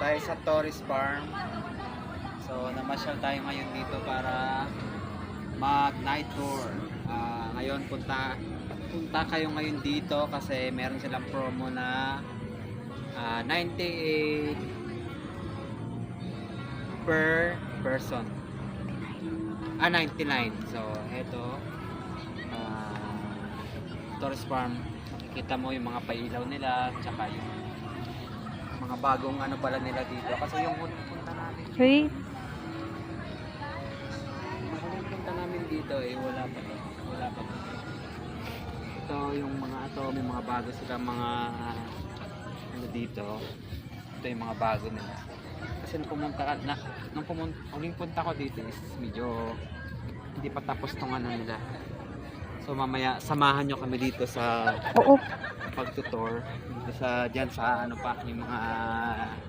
tayo sa Torres Farm. So namasyal tayo ngayon dito para mag night tour. Ngayon punta kayo ngayon dito kasi meron silang promo na 98 per person. 99. So eto Torres Farm, makikita mo yung mga pailaw nila tsaka yung mga bagong ano pala nila dito kasi yung huling punta namin Wait. dito wala pa ito yung mga may mga bago sila mga ano dito, ito yung mga bago nila kasi nung huling punta ko dito is medyo hindi pa tapos tong ano nila. So mamaya samahan nyo kami dito sa Oo. pagtutour dito sa dyan sa ano pa yung mga